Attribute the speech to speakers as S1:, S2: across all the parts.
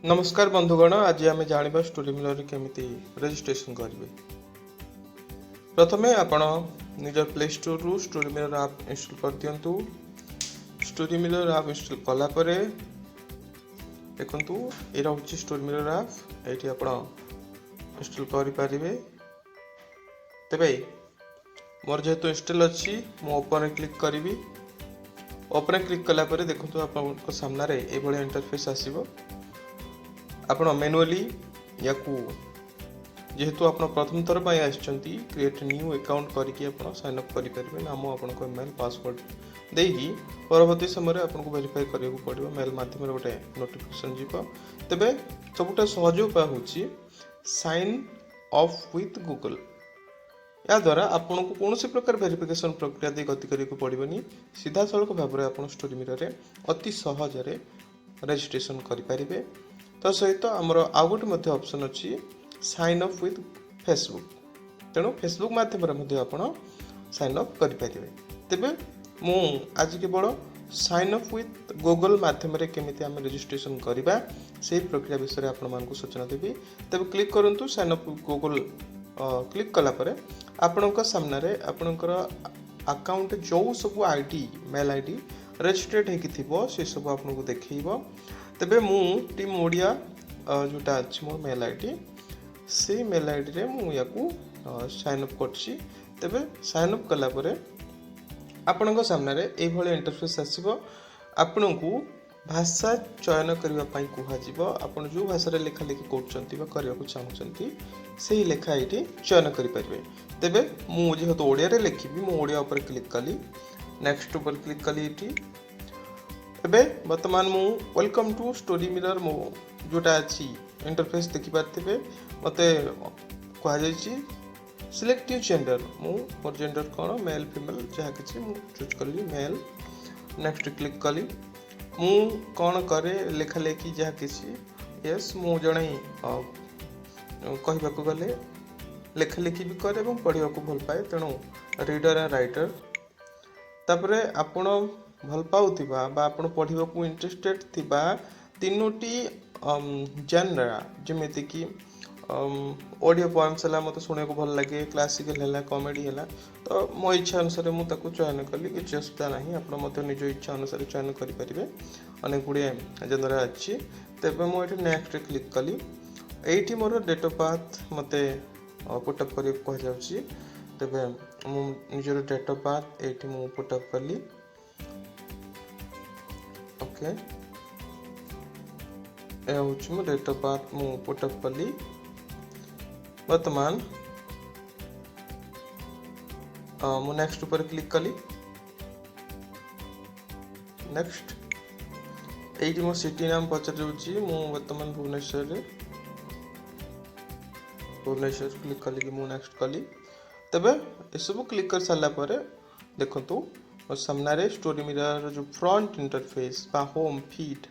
S1: नमस्कार बंधुगण, आज आम जाना स्टोरी मिलर केमिति रजिस्ट्रेशन करेंगे। प्रथमे आपण निज प्ले स्टोर रु स्टोरी मिलर आप इंस्टॉल कर दिंतु। स्टोरी मिलर आप इंस्टॉल कला परे देखंतु ए रहउछि स्टोरी मिलर आप एठी आपण इंस्टॉल करि पारिबे। तबे मोर जेहेतु इंस्टॉल अछि मो ओपन क्लिक करिवि। ओपन क्लिक कला परे देखंतु आपन सामने रे ए भली इंटरफेस आसीबो। आपण मैनुअली या जेहेतु आप प्रथम थर पर आछंती क्रिएट न्यू अकाउंट करके आप साइन अप करेंगे। नाम आपन ईमेल पासवर्ड देकी परवर्ती समय आपको वेरीफाई करिया पड़ो। मेल माध्यम गोटे नोटिफिकेशन जीव। तेबे सबुटा सहज उपाय होची साइन अप विथ गूगल। या द्वारा आपन को कौन से प्रकार वेरिफिकेशन प्रक्रिया दे गति करिया पड़ोनी। सीधा सड़क भाव में आप स्टोरी मिरर रे अति सहज रजिस्ट्रेशन करें। तो सहित आमर आउ गोटे ऑप्शन अच्छी साइन अप विथ फेसबुक। तेणु फेसबुक मध्यम आप साइन अप करेंगे। तेबे मु आज केवल साइन अप विथ गूगल मध्यम केमिति आम रजिस्ट्रेशन करवा से प्रक्रिया विषय आपको सूचना देवी। तेबे क्लिक करूँ sign up with Google. Click कलापर आपण सामने आपणकर अकाउंट जो सब आईडी मेल आईडी रजिस्ट्रेड हो से सब आपको देखो। तेबे मु टीम ओडिया जोटा अच्छी मोर मेल आईडी से मेल आईडी रे मु याकू साइन अप करछि। तेबे साइन अप कला परे आपणक सामने रे ए भली इंटरफेस आसीबो। आपनकू भाषा चयन करबा पई कुहा जीवो। आपण जो भाषा रे लेखा लेखि करछंती बा करबा को चाहछंती सेही लेखा एठी चयन करि परिबे। तेबे मु जेहेतु ओडिया रे लेखिबी मु ओडिया ऊपर क्लिक कली। नेक्स्ट ऊपर क्लिक कली एठी। एबे वर्तमान मु वेलकम टू स्टोरी मिरर मो जोटा अच्छी इंटरफेस देखि पारथिबे। मते कहा जायछि सिलेक्ट योर जेंडर। मु मोर जेंडर कोन मेल फीमेल जहा किछि मु चूज करली मेल। नेक्स्ट क्लिक कली। मु कोन करे लेखा लेखि जहा किछि यस मु जणै कहिबा को गले लेखा लेखि भी करे एवं पढ़िबा को भल पाए। तेणु रीडर एंड राइटर। तापरे आपण भल पाउथिबा बा आपण पढ़िबा को इंटरेस्टेड थिबा तीनोटी जेनरा जेमेति कि ऑडियो पोएम्स हला मते सुने को भल लागे, क्लासिकल हला, कॉमेडी हला। तो मो इच्छा अनुसार मु ताको चयन कली। कि असुविधा नाही, आपण मते निज इच्छा अनुसार चयन करि परिबे। अनेक गुडे जेनरा अछि। तेबे मु एठी नेक्स्ट क्लिक कली। एठी मोर डेट ऑफ बर्थ मते पुट अप करि कह जाउछि। तेबे मु निजर डेट ऑफ बर्थ एठी मु पुट अप कली। ओके ए होछि मो डेट ऑफ बर्थ मु पुट अप कली। वर्तमान मु नेक्स्ट ऊपर क्लिक कली। नेक्स्ट एठी मो सिटी नाम पचर जाउछि। मु वर्तमान भुवनेश्वर क्लिक कली कि मु नेक्स्ट कली। तबे ए सब क्लिक कर साला परे देखंतु और सामने रे स्टोरी मिरर जो फ्रंट इंटरफेस बा होम फीड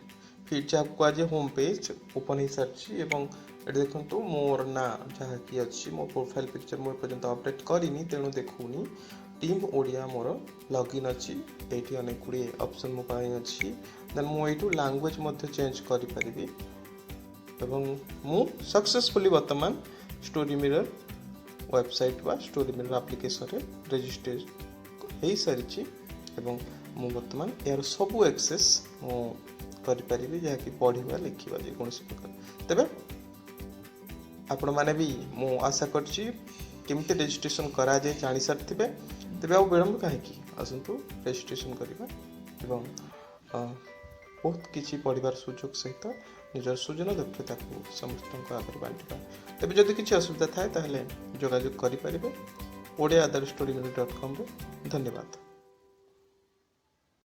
S1: जहाँ को आज होम पेज ओपन हो सारी। एवं ये देखो मोर ना जहाँ कि अच्छी मो प्रोफाइल पिक्चर मोर पर्यंत अपडेट करनी। तेणु देखुनी टीम ओडिया मोर लॉगिन अच्छी। ये अनेक गुड़े ऑप्शन मो पाई अच्छी। देन मुझे लैंग्वेज मध्य चेंज करि परिबी। एवं मु सक्सेसफुली वर्तमान स्टोरी मिरर वेबसाइट वा स्टोरी मिरर एप्लिकेशन रे रजिस्टर हो सारी। एवं मु वर्तमान यार सबू एक्सेस मु करि जहाँ कि पढ़ा लिखा जेकोसी प्रकार। तेबे आपण माने भी मु आशा करछि केमते रजिस्ट्रेशन करा जाय जानि सारथिबे। तेबे आ विलंब काहेकि आसंतु रजिस्ट्रेशन करिबा एवं बहुत किछि पढ़िबार सुযোগ सहित निजर सृजन दक्षता को समस्त आगे बांटिबा। तेबे जदि किछि असुविधा थाए ताहले जोगाजोग करि परिबे odia@storymill.com रे। धन्यवाद।